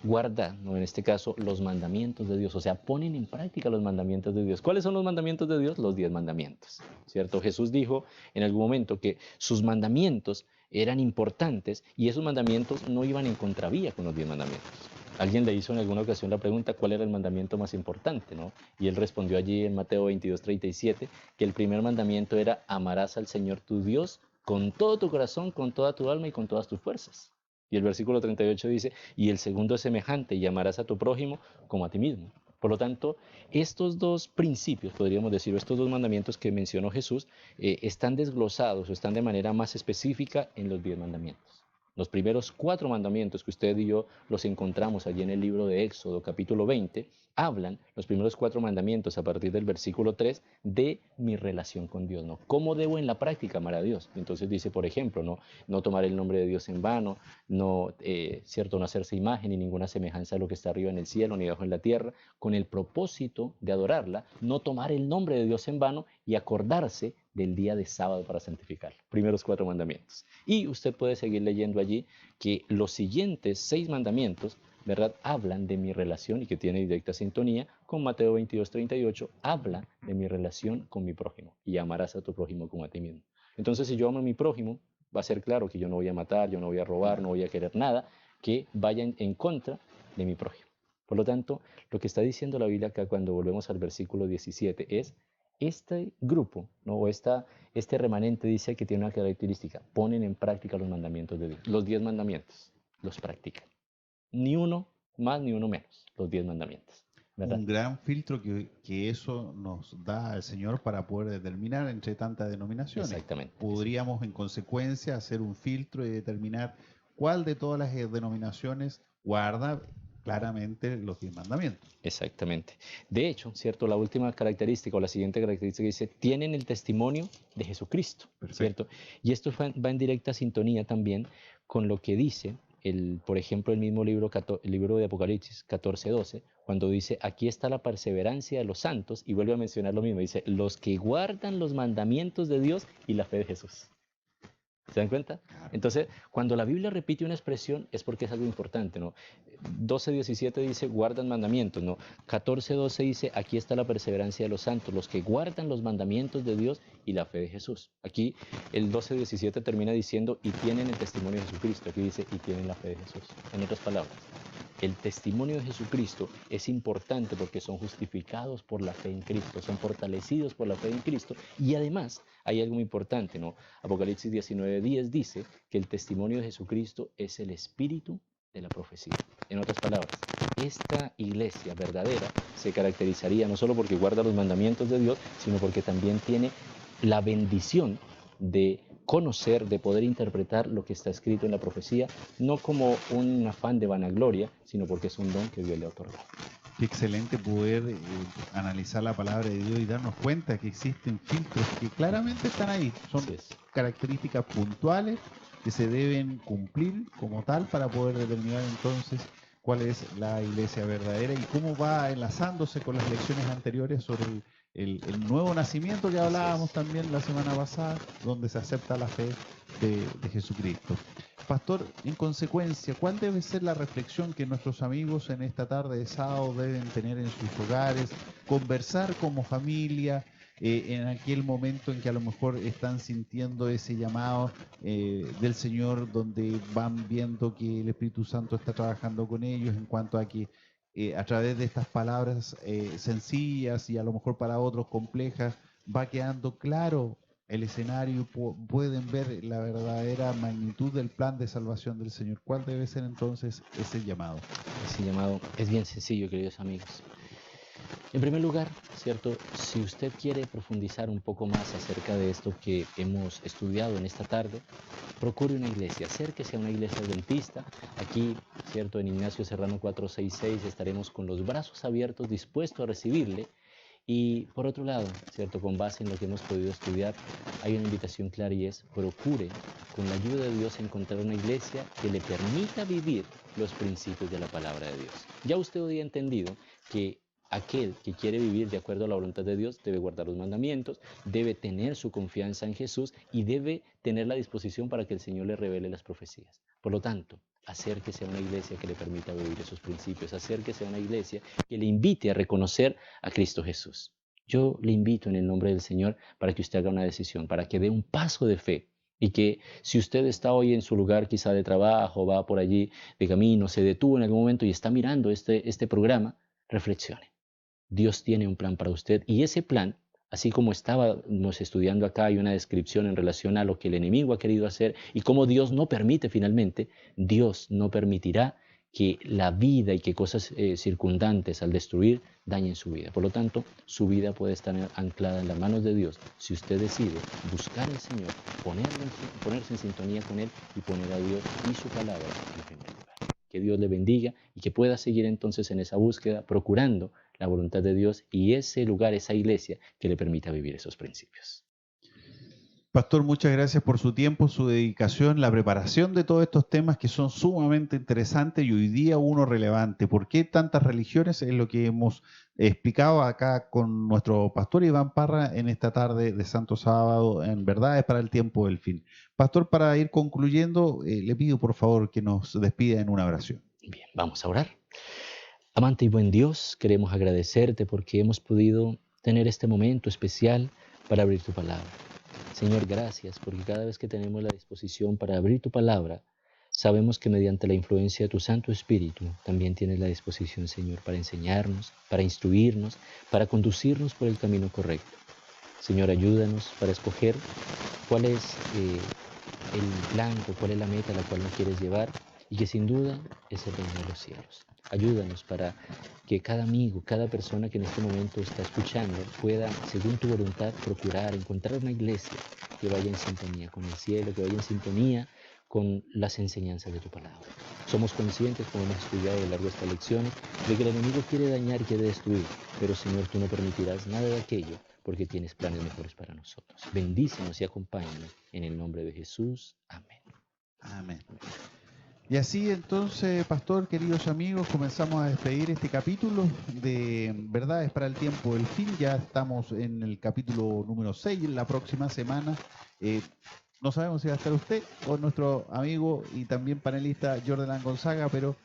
guarda, ¿no?, en este caso, los mandamientos de Dios, o sea, ponen en práctica los mandamientos de Dios. ¿Cuáles son los mandamientos de Dios? Los 10 mandamientos, ¿cierto? Jesús dijo en algún momento que sus mandamientos eran importantes y esos mandamientos no iban en contravía con los 10 mandamientos. Alguien le hizo en alguna ocasión la pregunta cuál era el mandamiento más importante, ¿no? Y él respondió allí en Mateo 22:37 que el primer mandamiento era amarás al Señor tu Dios con todo tu corazón, con toda tu alma y con todas tus fuerzas. Y el versículo 38 dice, y el segundo es semejante, y amarás a tu prójimo como a ti mismo. Por lo tanto, estos dos principios, podríamos decir, estos dos mandamientos que mencionó Jesús, están desglosados o están de manera más específica en los 10 mandamientos. Los primeros 4 mandamientos que usted y yo los encontramos allí en el libro de Éxodo, capítulo 20, hablan, los primeros 4 mandamientos a partir del versículo 3, de mi relación con Dios, ¿no? ¿Cómo debo en la práctica amar a Dios? Entonces dice, por ejemplo, no tomar el nombre de Dios en vano, ¿cierto? No hacerse imagen ni ninguna semejanza de lo que está arriba en el cielo ni abajo en la tierra, con el propósito de adorarla, no tomar el nombre de Dios en vano y acordarse del día de sábado para santificarlo. Primeros 4 mandamientos. Y usted puede seguir leyendo allí que los siguientes 6 mandamientos, ¿verdad?, hablan de mi relación y que tiene directa sintonía con Mateo 22:38, habla de mi relación con mi prójimo y amarás a tu prójimo como a ti mismo. Entonces, si yo amo a mi prójimo, va a ser claro que yo no voy a matar, yo no voy a robar, no voy a querer nada que vaya en contra de mi prójimo. Por lo tanto, lo que está diciendo la Biblia acá cuando volvemos al versículo 17 es, este grupo, ¿no? O este remanente dice que tiene una característica, ponen en práctica los mandamientos de Dios, los 10 mandamientos, los practican. Ni uno más ni uno menos, los 10 mandamientos, ¿verdad? Un gran filtro que eso nos da al Señor para poder determinar entre tantas denominaciones. Exactamente. Podríamos en consecuencia hacer un filtro y determinar cuál de todas las denominaciones guarda claramente los 10 mandamientos. Exactamente. De hecho, ¿cierto? La última característica o la siguiente característica dice, tienen el testimonio de Jesucristo, Perfecto. ¿cierto? Y esto va en directa sintonía también con lo que dice, por ejemplo, el mismo libro, el libro de Apocalipsis 14:12, cuando dice, aquí está la perseverancia de los santos, y vuelve a mencionar lo mismo, dice, los que guardan los mandamientos de Dios y la fe de Jesús. ¿Se dan cuenta? Entonces, cuando la Biblia repite una expresión es porque es algo importante, ¿no? 12:17 dice, guardan mandamientos, ¿no? 14:12 dice, aquí está la perseverancia de los santos, los que guardan los mandamientos de Dios y la fe de Jesús. Aquí el 12:17 termina diciendo, y tienen el testimonio de Jesucristo. Aquí dice, y tienen la fe de Jesús. En otras palabras, el testimonio de Jesucristo es importante porque son justificados por la fe en Cristo, son fortalecidos por la fe en Cristo, y además hay algo muy importante, ¿no? Apocalipsis 19:10 dice que el testimonio de Jesucristo es el espíritu de la profecía. En otras palabras, esta iglesia verdadera se caracterizaría no solo porque guarda los mandamientos de Dios, sino porque también tiene la bendición de conocer, de poder interpretar lo que está escrito en la profecía, no como un afán de vanagloria, sino porque es un don que Dios le ha otorgado. Qué excelente poder analizar la palabra de Dios y darnos cuenta que existen filtros que claramente están ahí. Son características puntuales que se deben cumplir como tal para poder determinar entonces cuál es la iglesia verdadera y cómo va enlazándose con las lecciones anteriores sobre el nuevo nacimiento que hablábamos también la semana pasada, donde se acepta la fe de Jesucristo. Pastor, en consecuencia, ¿cuál debe ser la reflexión que nuestros amigos en esta tarde de sábado deben tener en sus hogares? Conversar como familia, en aquel momento en que a lo mejor están sintiendo ese llamado del Señor, donde van viendo que el Espíritu Santo está trabajando con ellos en cuanto a que a través de estas palabras sencillas y a lo mejor para otros complejas, va quedando claro el escenario, pueden ver la verdadera magnitud del plan de salvación del Señor. ¿Cuál debe ser entonces ese llamado? Ese llamado es bien sencillo, queridos amigos. En primer lugar, ¿cierto? Si usted quiere profundizar un poco más acerca de esto que hemos estudiado en esta tarde, procure una iglesia, acérquese a una iglesia adventista. Aquí, ¿cierto? En Ignacio Serrano 466 estaremos con los brazos abiertos, dispuestos a recibirle. Y por otro lado, ¿cierto? Con base en lo que hemos podido estudiar, hay una invitación clara y es, procure, con la ayuda de Dios, encontrar una iglesia que le permita vivir los principios de la palabra de Dios. Ya usted hoy ha entendido que aquel que quiere vivir de acuerdo a la voluntad de Dios debe guardar los mandamientos, debe tener su confianza en Jesús y debe tener la disposición para que el Señor le revele las profecías. Por lo tanto, acérquese a una iglesia que le permita vivir esos principios, acérquese a una iglesia que le invite a reconocer a Cristo Jesús. Yo le invito en el nombre del Señor para que usted haga una decisión, para que dé un paso de fe y que si usted está hoy en su lugar quizá de trabajo, va por allí de camino, se detuvo en algún momento y está mirando este programa, reflexione. Dios tiene un plan para usted y ese plan, así como estábamos estudiando acá, hay una descripción en relación a lo que el enemigo ha querido hacer y cómo Dios no permite finalmente, Dios no permitirá que la vida y que cosas circundantes al destruir dañen su vida. Por lo tanto, su vida puede estar anclada en las manos de Dios si usted decide buscar al Señor, ponerse en sintonía con Él y poner a Dios y su palabra en primer lugar. Que Dios le bendiga y que pueda seguir entonces en esa búsqueda, procurando la voluntad de Dios y ese lugar, esa iglesia que le permita vivir esos principios. Pastor, muchas gracias por su tiempo, su dedicación, la preparación de todos estos temas que son sumamente interesantes y hoy día uno relevante. ¿Por qué tantas religiones? Es lo que hemos explicado acá con nuestro pastor Iván Parra en esta tarde de Santo Sábado, en Verdades para el Tiempo del Fin. Pastor, para ir concluyendo, le pido por favor que nos despida en una oración. Bien, vamos a orar. Amante y buen Dios, queremos agradecerte porque hemos podido tener este momento especial para abrir tu palabra. Señor, gracias porque cada vez que tenemos la disposición para abrir tu palabra, Sabemos que mediante la influencia de tu Santo Espíritu también tienes la disposición, Señor, para enseñarnos, para instruirnos, para conducirnos por el camino correcto. Señor, ayúdanos para escoger cuál es el blanco, cuál es la meta a la cual nos quieres llevar, y que sin duda es el reino de los cielos. Ayúdanos para que cada amigo, cada persona que en este momento está escuchando pueda, según tu voluntad, procurar encontrar una iglesia que vaya en sintonía con el cielo, que vaya en sintonía con las enseñanzas de tu palabra. Somos conscientes, como hemos estudiado a lo largo de estas lecciones, de que el enemigo quiere dañar, quiere destruir, pero Señor, tú no permitirás nada de aquello, porque tienes planes mejores para nosotros. Bendícenos y acompáñanos en el nombre de Jesús. Amén. Amén. Y así entonces, pastor, queridos amigos, comenzamos a despedir este capítulo de Verdades para el Tiempo del Fin. Ya estamos en el capítulo número 6, en la próxima semana. No sabemos si va a estar usted o nuestro amigo y también panelista Jordan Gonzaga, pero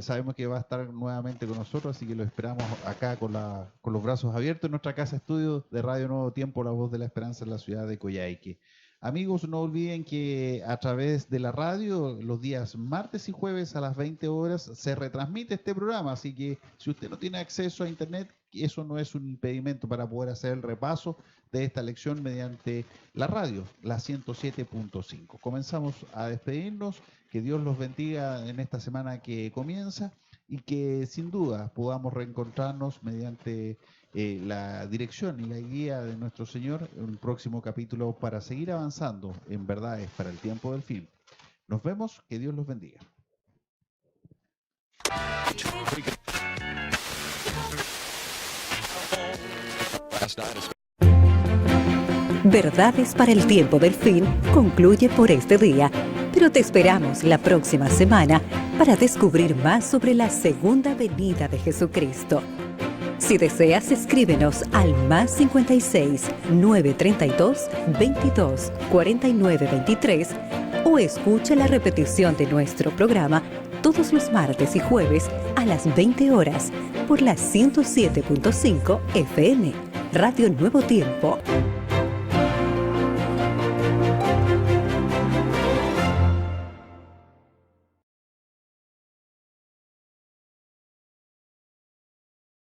sabemos que va a estar nuevamente con nosotros, así que lo esperamos acá con los brazos abiertos en nuestra casa estudio de Radio Nuevo Tiempo, la voz de la esperanza en la ciudad de Coyhaique. Amigos, no olviden que a través de la radio, los días martes y jueves a las 20 horas, se retransmite este programa, así que si usted no tiene acceso a internet, eso no es un impedimento para poder hacer el repaso de esta lección mediante la radio, la 107.5. Comenzamos a despedirnos, que Dios los bendiga en esta semana que comienza y que sin duda podamos reencontrarnos mediante la dirección y la guía de nuestro Señor en un próximo capítulo para seguir avanzando en verdades para el tiempo del fin. Nos vemos, que Dios los bendiga. Verdades para el tiempo del fin concluye por este día, pero te esperamos la próxima semana para descubrir más sobre la segunda venida de Jesucristo. Si deseas, escríbenos al +56 932 22 49 23 o escucha la repetición de nuestro programa todos los martes y jueves a las 20 horas por la 107.5 FM, Radio Nuevo Tiempo.